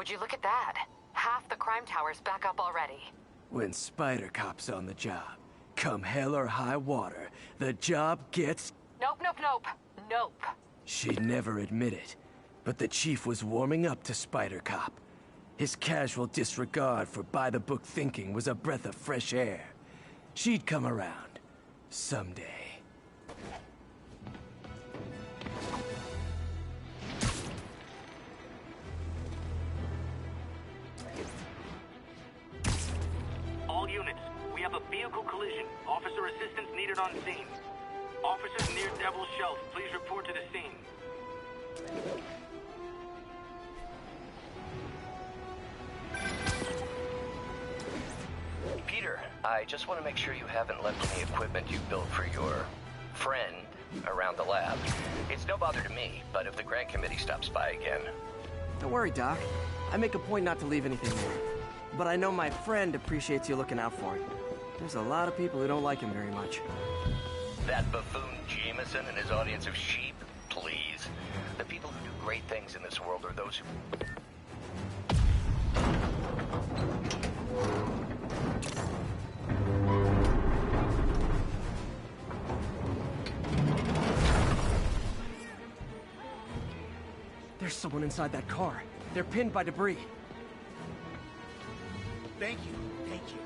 Would you look at that? Half the crime tower's back up already. When Spider Cop's on the job, come hell or high water, the job gets... Nope, nope, nope. Nope. She'd never admit it, but the chief was warming up to Spider Cop. His casual disregard for by-the-book thinking was a breath of fresh air. She'd come around. Someday. All units, we have a vehicle collision. Officer assistance needed on scene. Officers near Devil's Shelf, please report to the scene. Peter, I just want to make sure you haven't left any equipment you built for your friend around the lab. It's no bother to me, but if the grant committee stops by again... Don't worry, Doc. I make a point not to leave anything there. But I know my friend appreciates you looking out for him. There's a lot of people who don't like him very much. That buffoon Jameson and his audience of sheep? Please. The people who do great things in this world are those who... There's someone inside that car. They're pinned by debris. Thank you. Thank you.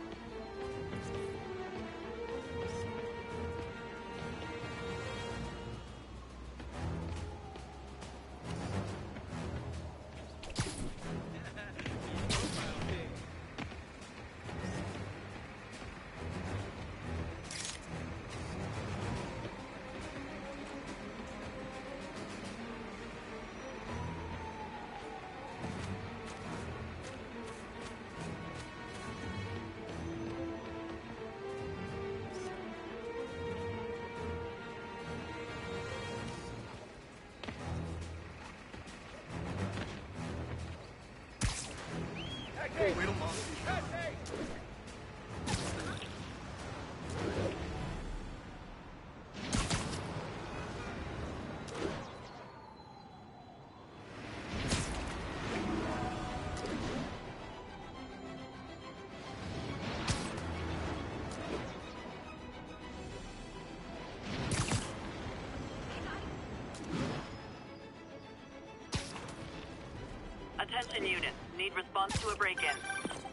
Attention units. Need response to a break-in.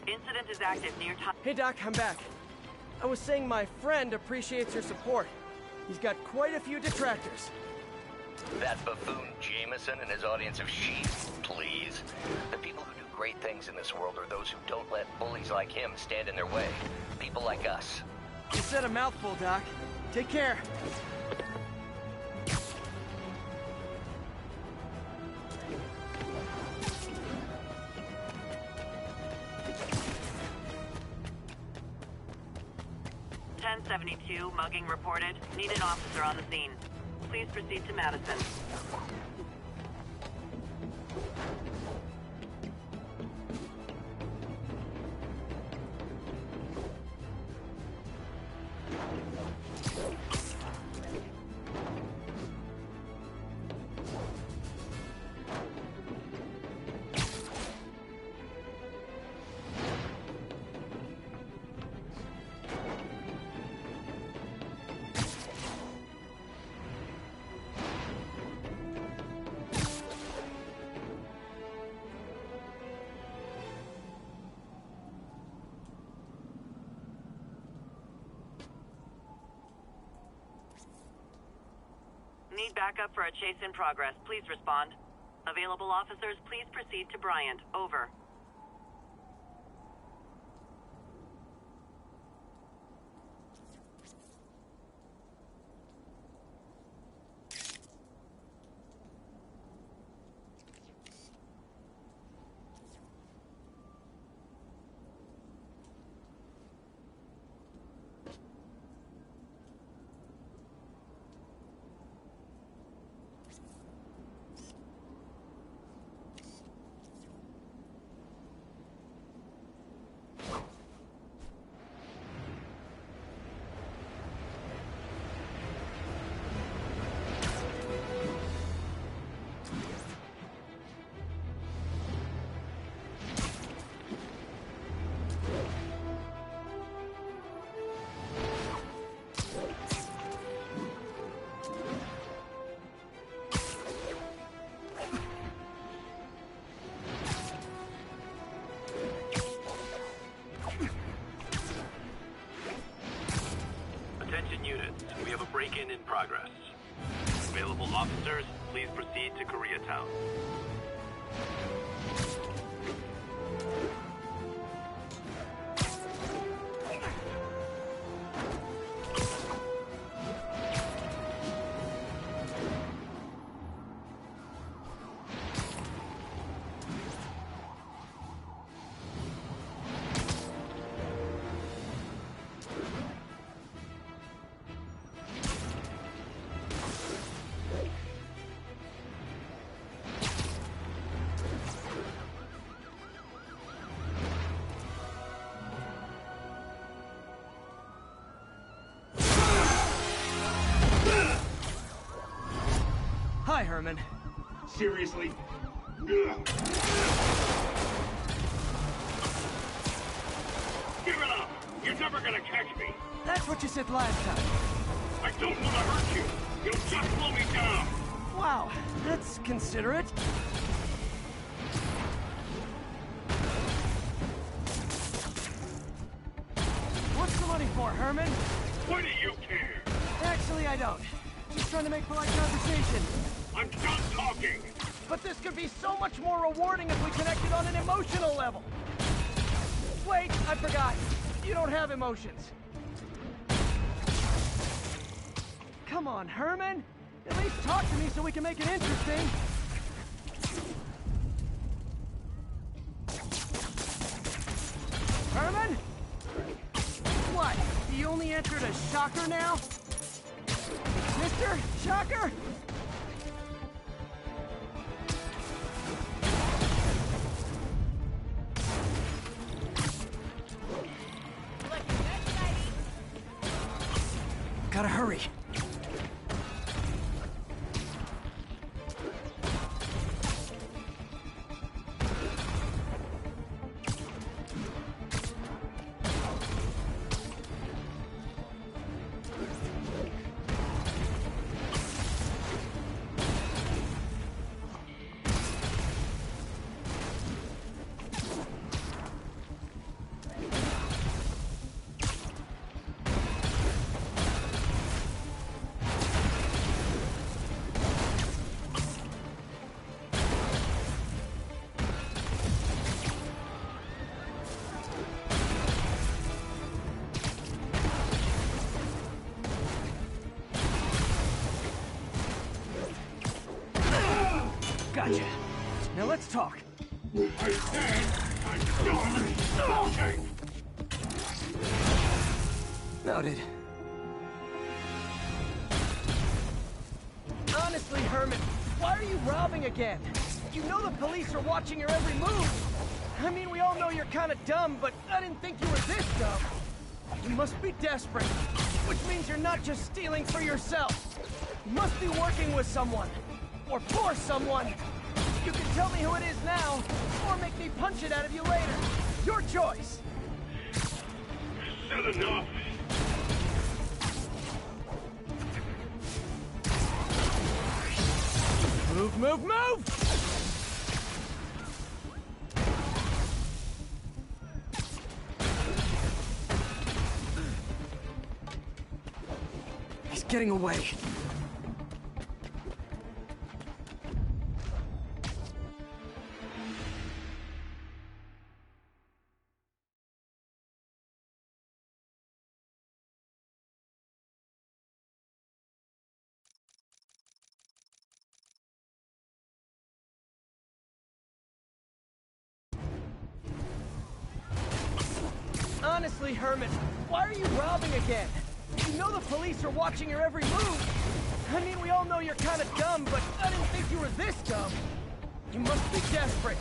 Incident is active near top... Hey, Doc, I'm back. I was saying my friend appreciates your support. He's got quite a few detractors. That buffoon Jameson and his audience of sheep? Please. The people who do great things in this world are those who don't let bullies like him stand in their way. People like us. You said a mouthful, Doc. Take care. Mugging reported. Need an officer on the scene. Please proceed to Madison. Need backup for a chase in progress. Please respond. Available officers, please proceed to Bryant. Over. please proceed to Koreatown. Hi, Herman. Seriously? Give it up! You're never gonna catch me! That's what you said last time. I don't want to hurt you! You'll just slow me down! Wow, that's considerate. What's the money for, Herman? Why do you care? Actually, I don't. Just trying to make polite conversation. I'm done talking! But this could be so much more rewarding if we connected on an emotional level. Wait, I forgot. You don't have emotions. Come on, Herman. At least talk to me so we can make it interesting. Herman? What? You only answered a shocker now? Mr. Shocker? Gotta hurry. Gotcha. Now let's talk. I said I'm done talking! Noted. Honestly, Herman, why are you robbing again? You know the police are watching your every move. I mean, we all know you're kind of dumb, but I didn't think you were this dumb. You must be desperate, which means you're not just stealing for yourself. You must be working with someone, or for someone. You can tell me who it is now, or make me punch it out of you later. Your choice. Said enough! Move, move, move! He's getting away. Honestly, Herman, why are you robbing again? You know the police are watching your every move. I mean, we all know you're kind of dumb, but I didn't think you were this dumb. You must be desperate,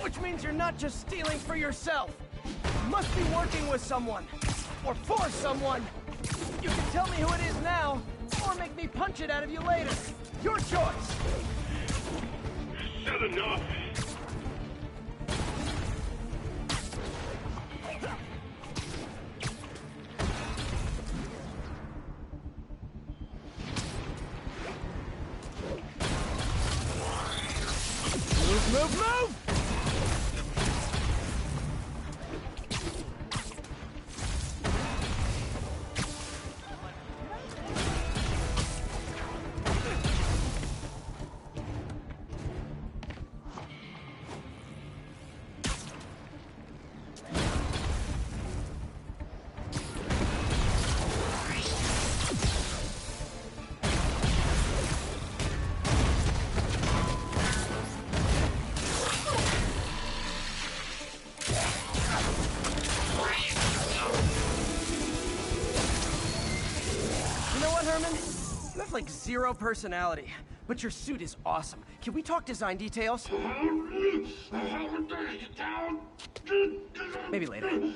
which means you're not just stealing for yourself. You must be working with someone, or for someone. You can tell me who it is now, or make me punch it out of you later. Your choice. Said enough! Move, move, move! like zero personality. But your suit is awesome. Can we talk design details? Maybe later.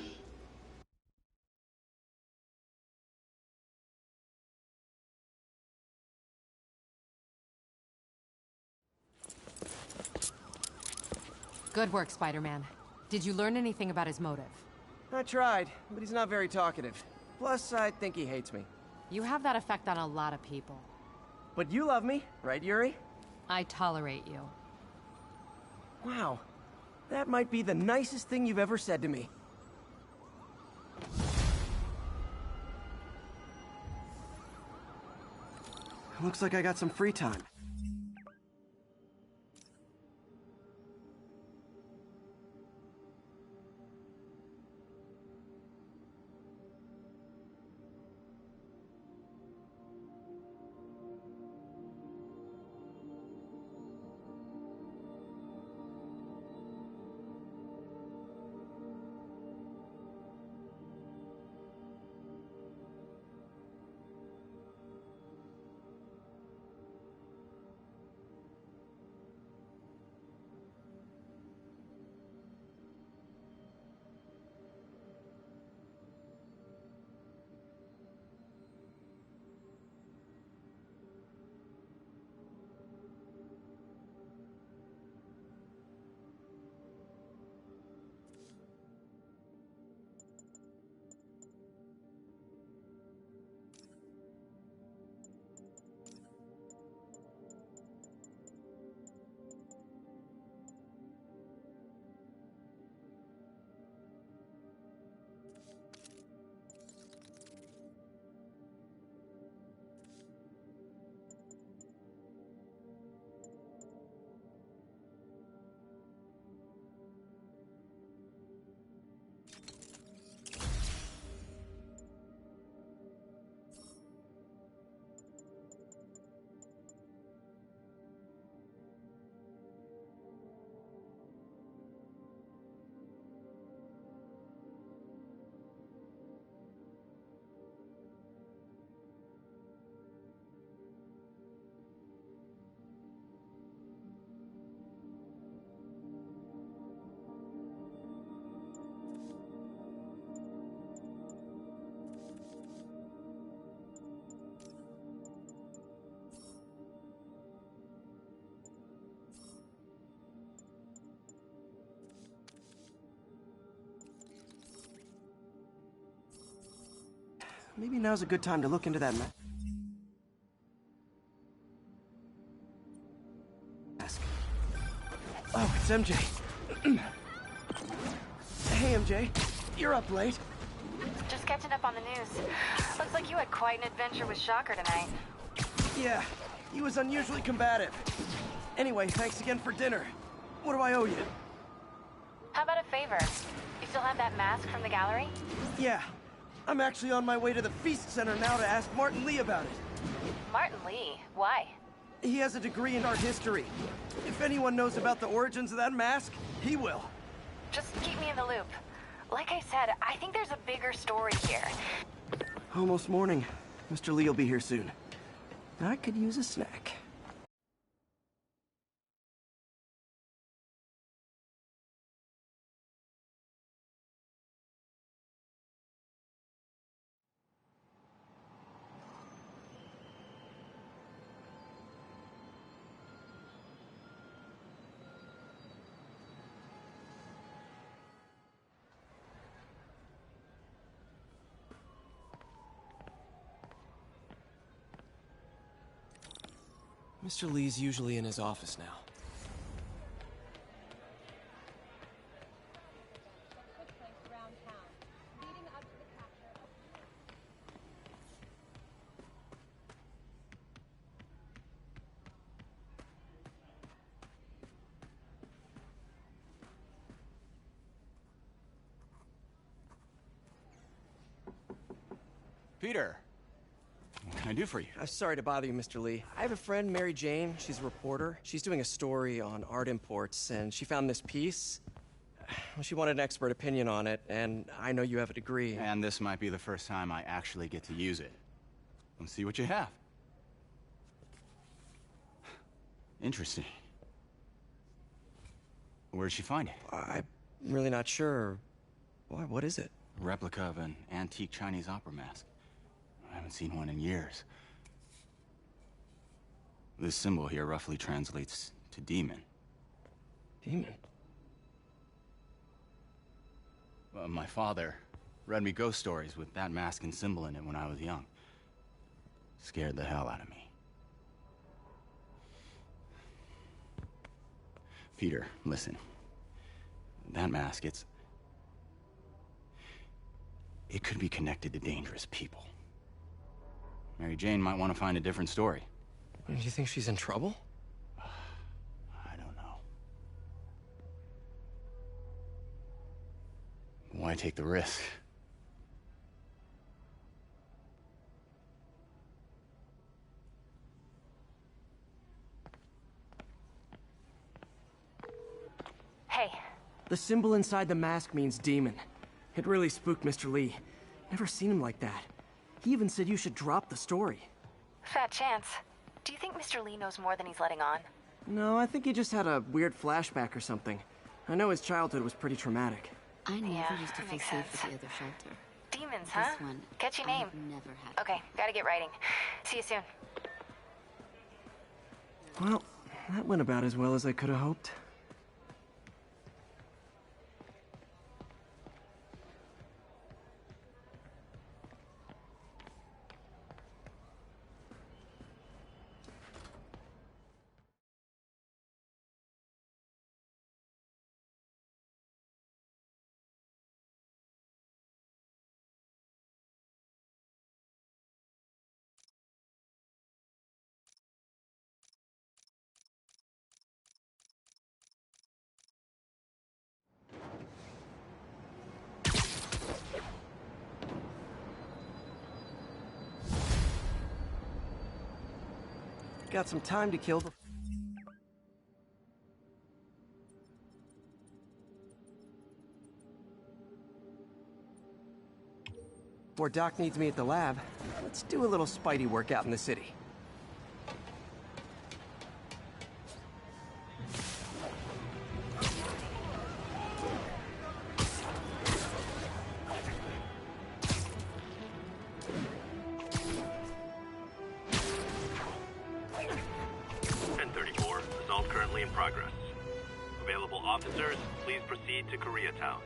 Good work, Spider-Man. Did you learn anything about his motive? I tried, but he's not very talkative. Plus, I think he hates me. You have that effect on a lot of people. But you love me, right, Yuri? I tolerate you. Wow. That might be the nicest thing you've ever said to me. Looks like I got some free time. Maybe now's a good time to look into that mask. Oh, it's MJ. Hey, MJ. You're up late. Just catching up on the news. Looks like you had quite an adventure with Shocker tonight. Yeah, he was unusually combative. Anyway, thanks again for dinner. What do I owe you? How about a favor? You still have that mask from the gallery? Yeah. I'm actually on my way to the Feast Center now to ask Martin Lee about it. Martin Lee? Why? He has a degree in art history. If anyone knows about the origins of that mask, he will. Just keep me in the loop. Like I said, I think there's a bigger story here. Almost morning. Mr. Lee will be here soon. I could use a snack. Mr. Lee's usually in his office now. Peter, what can I do for you? Sorry to bother you, Mr. Lee. I have a friend, Mary Jane. She's a reporter. She's doing a story on art imports, and she found this piece. Well, she wanted an expert opinion on it, and I know you have a degree. And this might be the first time I actually get to use it. Let's see what you have. Interesting. Where'd she find it? I'm really not sure. Why, what is it? A replica of an antique Chinese opera mask. I haven't seen one in years. This symbol here roughly translates to demon. Demon? My father read me ghost stories with that mask and symbol in it when I was young. Scared the hell out of me. Peter, listen. That mask, it could be connected to dangerous people. Mary Jane might want to find a different story. Do you think she's in trouble? I don't know. Why take the risk? Hey. The symbol inside the mask means demon. It really spooked Mr. Lee. Never seen him like that. He even said you should drop the story. Fat chance. Do you think Mr. Lee knows more than he's letting on? No, I think he just had a weird flashback or something. I know his childhood was pretty traumatic. I never Yeah, used to that feel makes safe sense. at the other shelter. Demons, This huh? one, Catchy name. I've never had. Okay, gotta get writing. See you soon. Well, that went about as well as I could have hoped. Got some time to kill before Doc needs me at the lab. Let's do a little Spidey work out in the city. Assault currently in progress. Available officers, please proceed to Koreatown.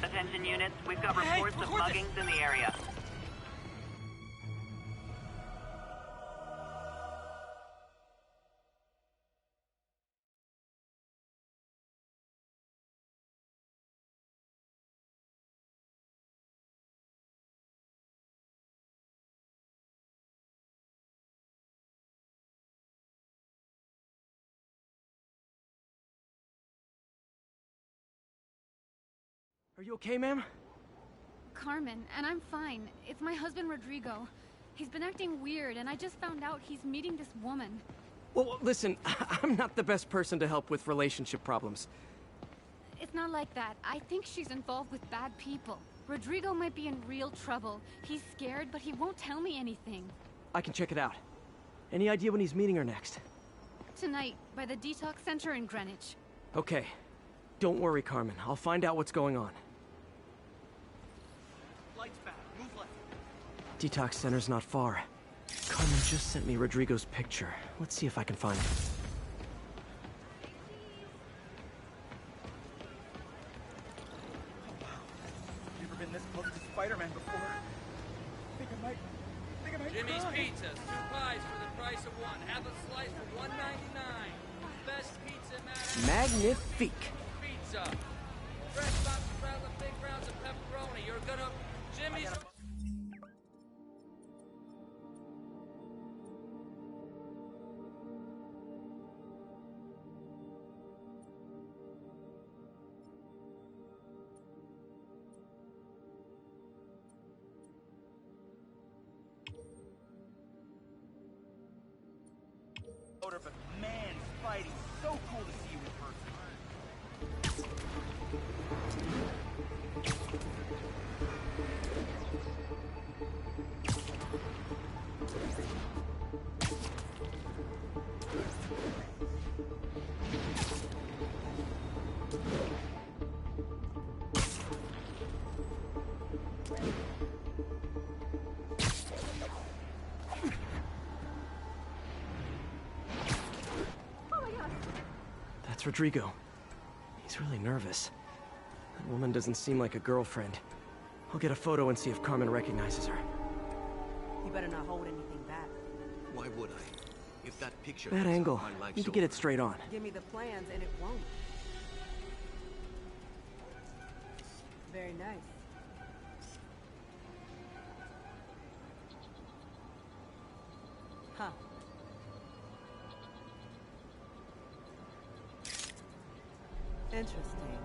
Attention units, we've got reports of muggings in the area. Are you okay, ma'am? Carmen, and I'm fine. It's my husband, Rodrigo. He's been acting weird, and I just found out he's meeting this woman. Well, listen, I'm not the best person to help with relationship problems. It's not like that. I think she's involved with bad people. Rodrigo might be in real trouble. He's scared, but he won't tell me anything. I can check it out. Any idea when he's meeting her next? Tonight, by the detox center in Greenwich. Okay. Don't worry, Carmen. I'll find out what's going on. Lights back. Move left. Detox center's not far. Carmen just sent me Rodrigo's picture. Let's see if I can find it. Never been this close to Spider-Man before. Think I might Jimmy's cry. Pizzas, 2 pies for the price of 1. Have a slice for $1.99. Best pizza in Manhattan. Magnifique. Pizza. Fresh mozzarella, big rounds of pepperoni. You're gonna... Jimmy's... Spidey. So cool to see you in person. That's Rodrigo. He's really nervous. That woman doesn't seem like a girlfriend. I'll get a photo and see if Carmen recognizes her. You better not hold anything back. Why would I? If that picture... Bad angle. Need to get it straight on. Give me the plans and it won't. Very nice. Huh. Interesting.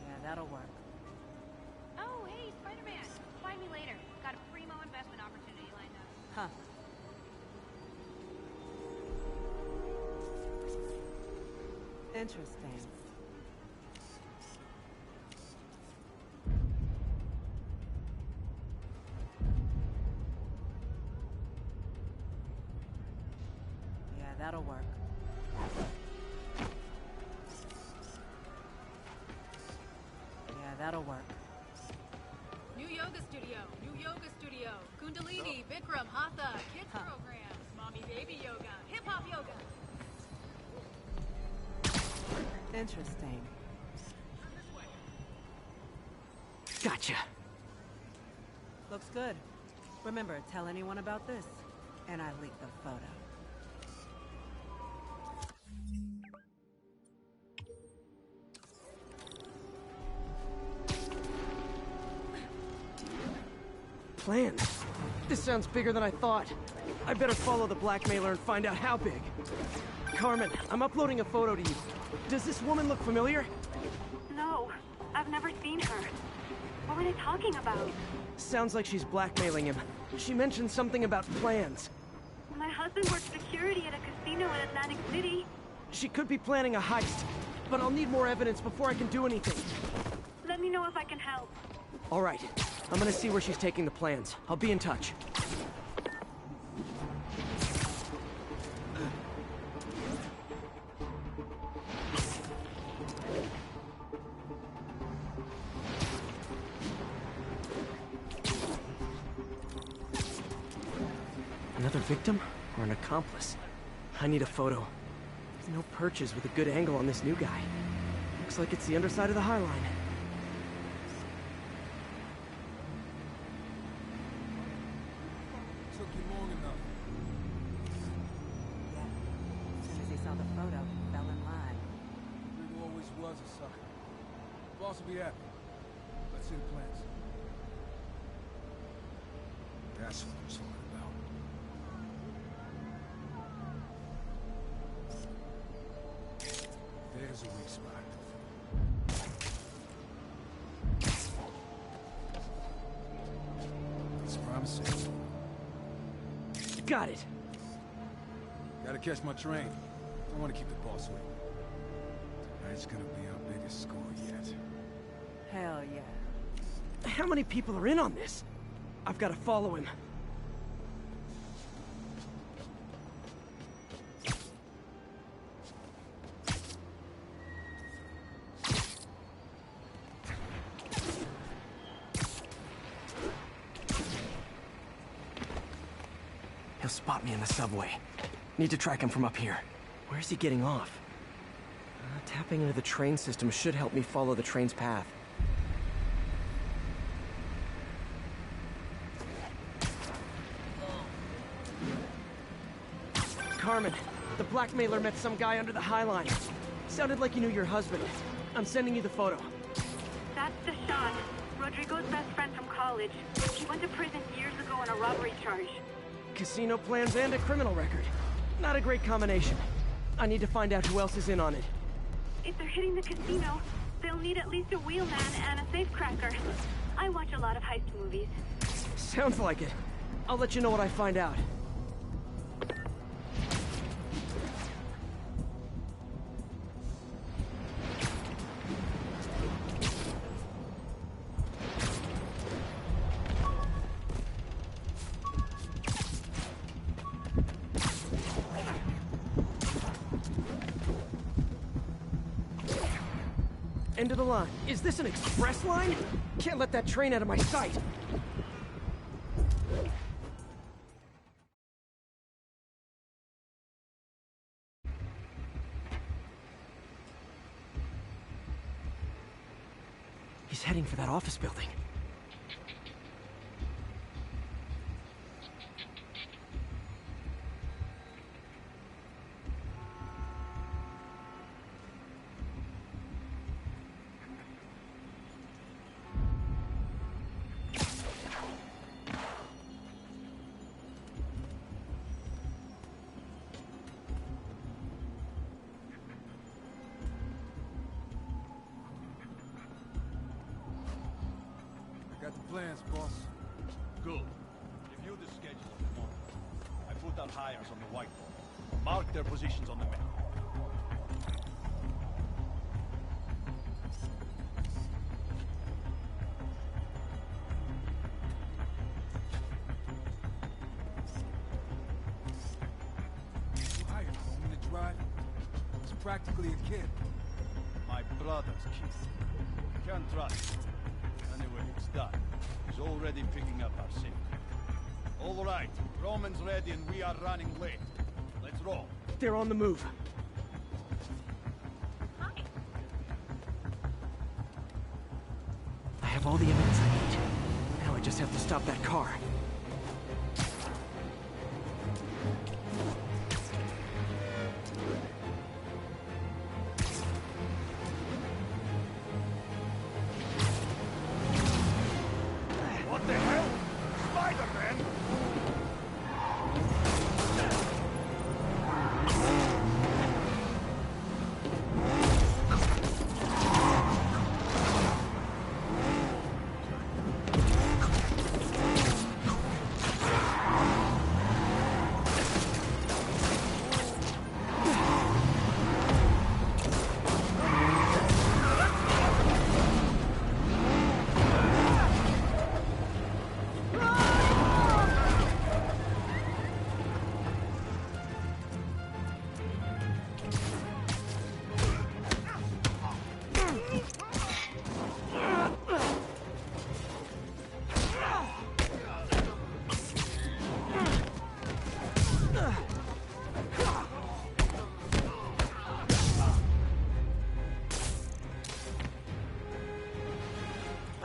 Yeah, that'll work. Oh, hey, Spider-Man. Find me later. Got a primo investment opportunity lined up. Huh. Interesting. Yeah, that'll work. Yeah, that'll work. New yoga studio, Kundalini, Bikram, Hatha, kids programs, mommy baby yoga, hip hop yoga. Interesting. Gotcha. Looks good. Remember, tell anyone about this, and I leak the photo. Plan. This sounds bigger than I thought. I better follow the blackmailer and find out how big. Carmen, I'm uploading a photo to you. Does this woman look familiar? No, I've never seen her. What were they talking about? Sounds like she's blackmailing him. She mentioned something about plans. My husband works security at a casino in Atlantic City. She could be planning a heist, but I'll need more evidence before I can do anything. Let me know if I can help. All right. I'm gonna see where she's taking the plans. I'll be in touch. Another victim or an accomplice? I need a photo. There's no perches with a good angle on this new guy. Looks like it's the underside of the High Line. Took you long enough. Yeah. As soon as he saw the photo, he fell in line. Rodrigo always was a sucker. Boss will be happy. Let's see the plans. That's what I'm talking about. There's a weak spot. It's promising. Got it. Gotta catch my train. Don't want to keep the boss waiting. Tonight's gonna be our biggest score yet. Hell yeah. How many people are in on this? I've got to follow him. He'll spot me in the subway. Need to track him from up here. Where's he getting off? Tapping into the train system should help me follow the train's path. Carmen, the blackmailer met some guy under the High Line. Sounded like you knew your husband. I'm sending you the photo. That's Deshaun, Rodrigo's best friend from college. He went to prison years ago on a robbery charge. Casino plans and a criminal record. Not a great combination. I need to find out who else is in on it. If they're hitting the casino, they'll need at least a wheelman and a safecracker. I watch a lot of heist movies. Sounds like it. I'll let you know what I find out. End of the line. Is this an express line? Can't let that train out of my sight. He's heading for that office building. Got the plans, boss. Good. Review the schedule of the morning. I put our hires on the whiteboard. Mark their positions on the map. You hired home to drive? He's practically a kid. My brother's kid. Can't trust him. Anyway, it's done. He's already picking up our scent. All right, Roman's ready and we are running late. Let's roll. They're on the move. I have all the evidence I need. Now I just have to stop that car. What the hell? Spider-Man?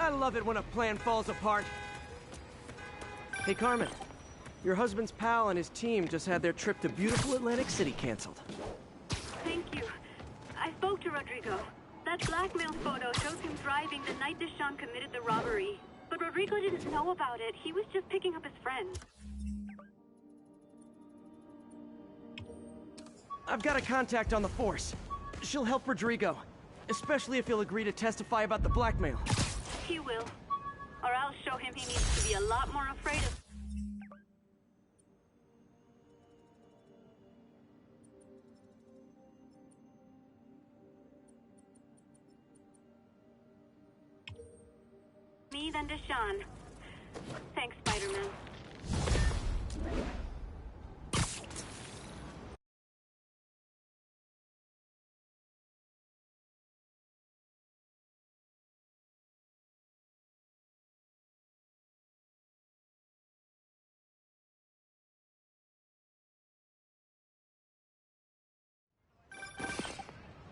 I love it when a plan falls apart. Hey, Carmen. Your husband's pal and his team just had their trip to beautiful Atlantic City canceled. Thank you. I spoke to Rodrigo. That blackmail photo shows him driving the night Deshawn committed the robbery. But Rodrigo didn't know about it. He was just picking up his friend. I've got a contact on the force. She'll help Rodrigo, especially if he'll agree to testify about the blackmail. He will. Or I'll show him he needs to be a lot more afraid of... me than Deshawn. Thanks, Spider-Man.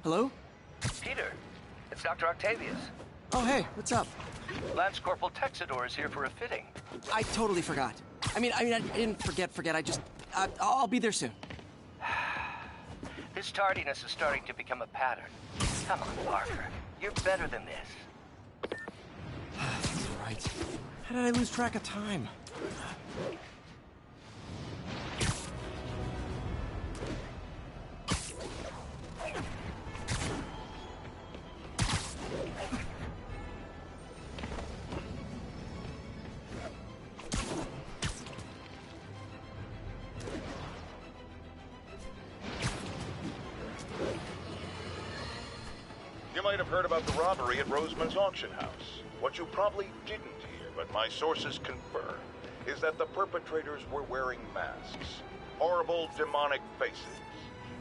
Hello? Peter, it's Dr. Octavius. Oh, hey, what's up? Lance Corporal Texador is here for a fitting. I totally forgot. I didn't forget. I'll be there soon. His tardiness is starting to become a pattern. Come on, Parker. You're better than this. That's right. How did I lose track of time? You might have heard about the robbery at Roseman's auction house. What you probably didn't hear, but my sources confirm, is that the perpetrators were wearing masks. Horrible, demonic faces.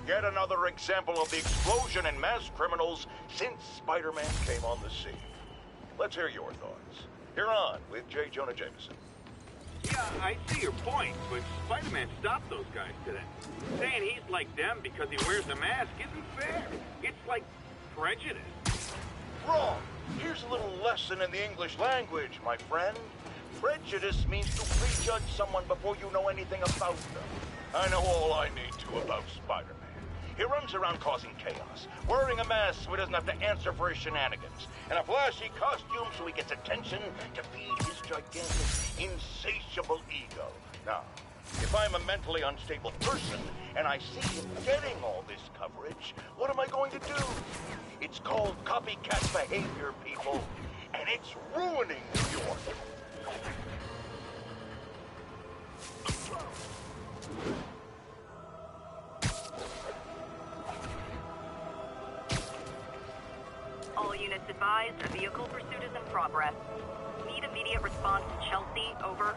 Yet another example of the explosion in mass criminals since Spider-Man came on the scene. Let's hear your thoughts. You're on with J. Jonah Jameson. Yeah, I see your point, but Spider-Man stopped those guys today. Saying he's like them because he wears a mask isn't fair. It's like prejudice. Wrong. Here's a little lesson in the English language, my friend. Prejudice means to prejudge someone before you know anything about them. I know all I need to about Spider-Man. He runs around causing chaos, wearing a mask so he doesn't have to answer for his shenanigans, and a flashy costume so he gets attention to feed his gigantic, insatiable ego. Now, if I'm a mentally unstable person and I see him getting all this coverage, what am I going to do? It's called copycat behavior, people, and it's ruining New York. All units advised, a vehicle pursuit is in progress. Need immediate response to Chelsea, over.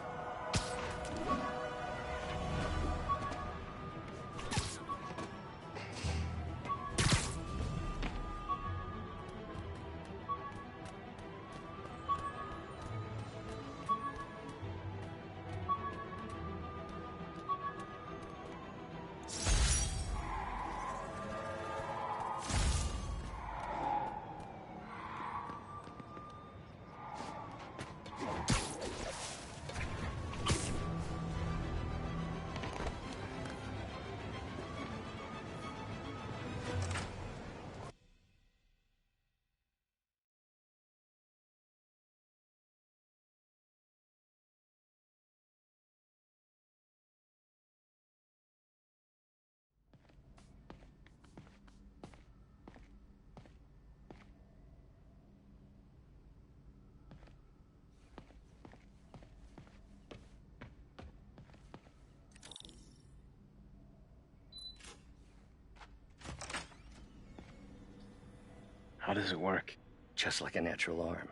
How does it work? Just like a natural arm.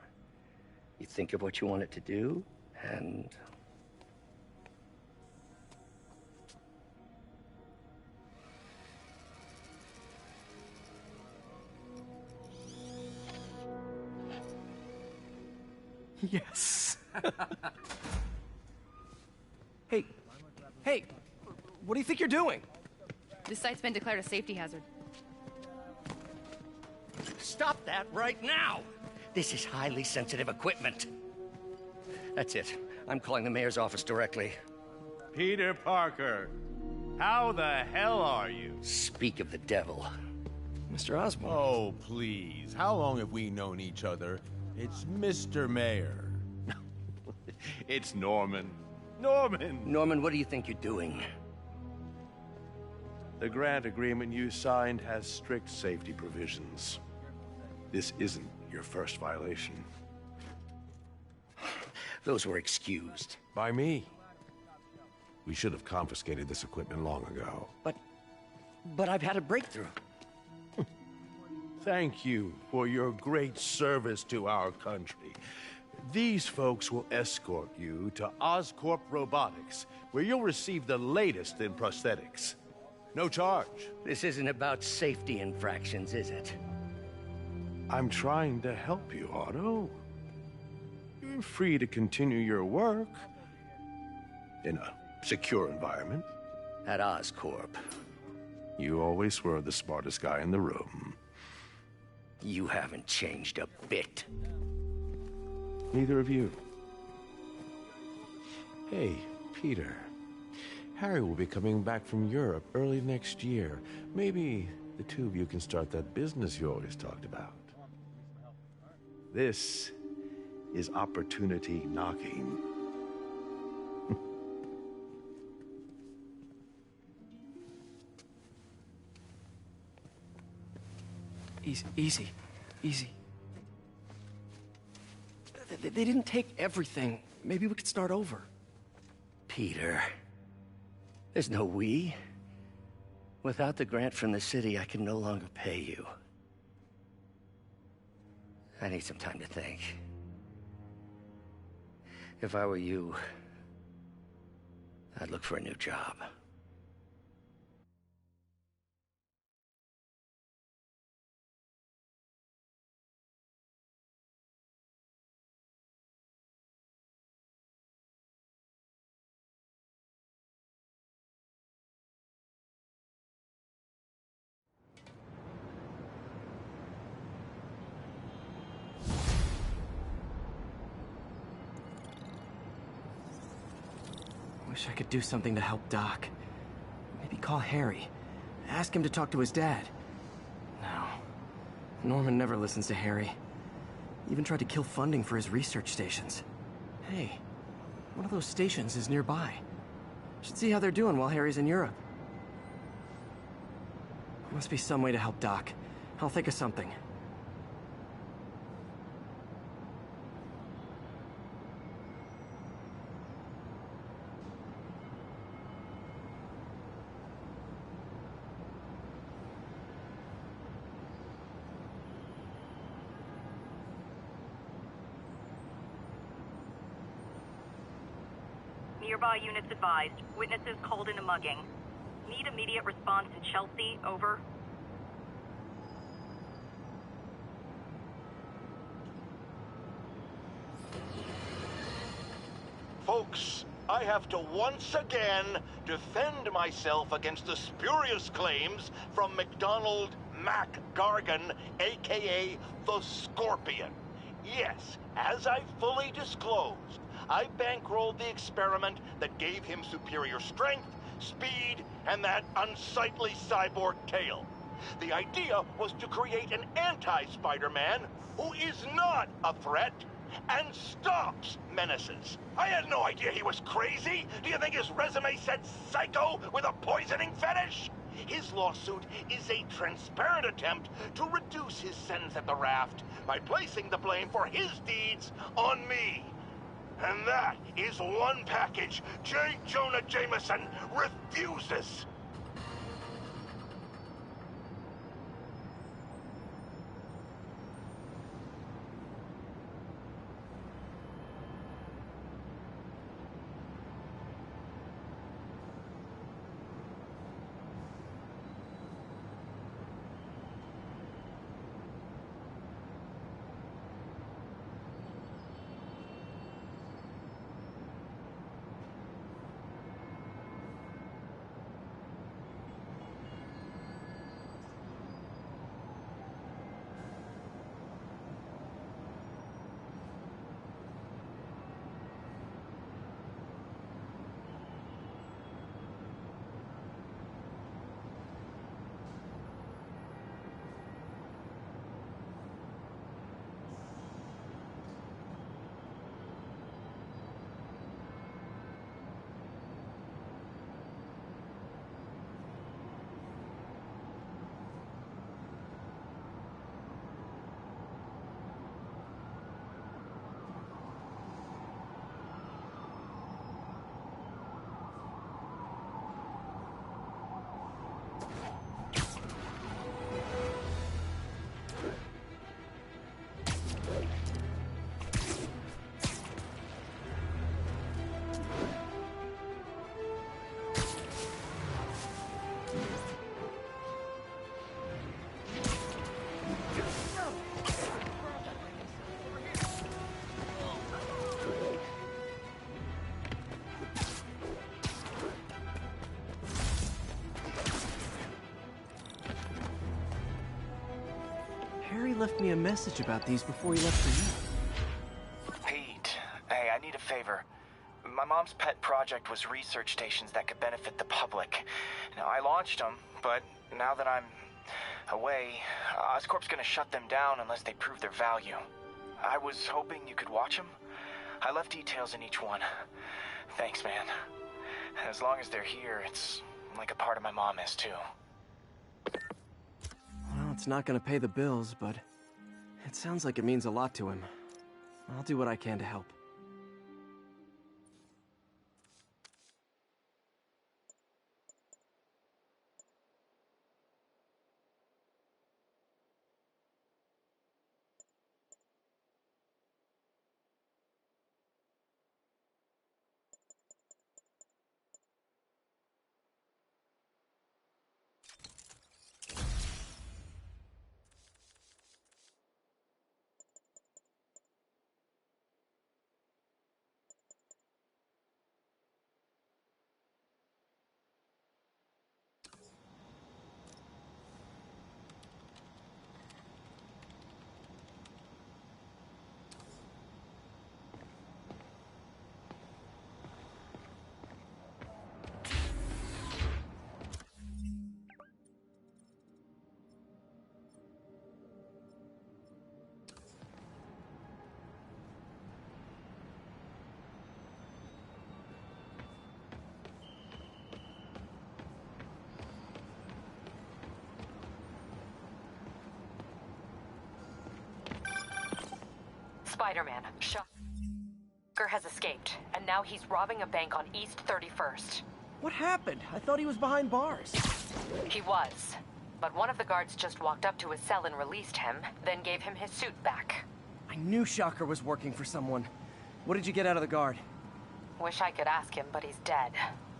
You think of what you want it to do, and... Yes. Hey, what do you think you're doing? This site's been declared a safety hazard. Stop that right now! This is highly sensitive equipment. That's it. I'm calling the mayor's office directly. Peter Parker, how the hell are you? Speak of the devil. Mr. Osborn. Oh, please. How long have we known each other? It's Mr. Mayor. It's Norman. Norman, what do you think you're doing? The grant agreement you signed has strict safety provisions. This isn't your first violation. Those were excused. By me. We should have confiscated this equipment long ago. But I've had a breakthrough. Thank you for your great service to our country. These folks will escort you to Oscorp Robotics, where you'll receive the latest in prosthetics. No charge. This isn't about safety infractions, is it? I'm trying to help you, Otto. You're free to continue your work in a secure environment. At Oscorp. You always were the smartest guy in the room. You haven't changed a bit. Neither of you. Hey, Peter. Harry will be coming back from Europe early next year. Maybe the two of you can start that business you always talked about. This is opportunity knocking. Easy. They didn't take everything. Maybe we could start over. Peter, there's no we. Without the grant from the city, I can no longer pay you. I need some time to think. If I were you, I'd look for a new job. Wish I could do something to help Doc. Maybe call Harry. Ask him to talk to his dad. No. Norman never listens to Harry. Even tried to kill funding for his research stations. Hey, one of those stations is nearby. Should see how they're doing while Harry's in Europe. Must be some way to help Doc. I'll think of something. Nearby units advised. Witnesses called in a mugging. Need immediate response in Chelsea. Over. Folks, I have to once again defend myself against the spurious claims from MacDonald Mac Gargan, aka the Scorpion. Yes, as I fully disclosed, I bankrolled the experiment that gave him superior strength, speed, and that unsightly cyborg tail. The idea was to create an anti-Spider-Man who is not a threat and stops menaces. I had no idea he was crazy. Do you think his resume said psycho with a poisoning fetish? His lawsuit is a transparent attempt to reduce his sentence at the raft by placing the blame for his deeds on me. And that is one package J. Jonah Jameson refuses. Harry left me a message about these before he left for you. Pete, hey, I need a favor. My mom's pet project was research stations that could benefit the public. Now, I launched them, but now that I'm away, Oscorp's gonna shut them down unless they prove their value. I was hoping you could watch them. I left details in each one. Thanks, man. As long as they're here, it's like a part of my mom is, too. Well, it's not gonna pay the bills, but it sounds like it means a lot to him. I'll do what I can to help. Spider-Man, Shocker has escaped, and now he's robbing a bank on East 31st. What happened? I thought he was behind bars. He was, but one of the guards just walked up to his cell and released him, then gave him his suit back. I knew Shocker was working for someone. What did you get out of the guard? Wish I could ask him, but he's dead.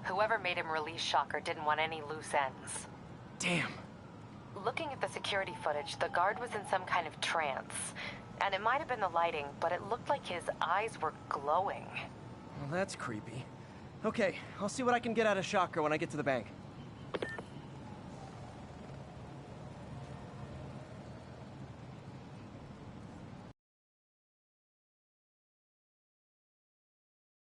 Whoever made him release Shocker didn't want any loose ends. Damn. Looking at the security footage, the guard was in some kind of trance. And it might have been the lighting, but it looked like his eyes were glowing. Well, that's creepy. Okay, I'll see what I can get out of Shocker when I get to the bank.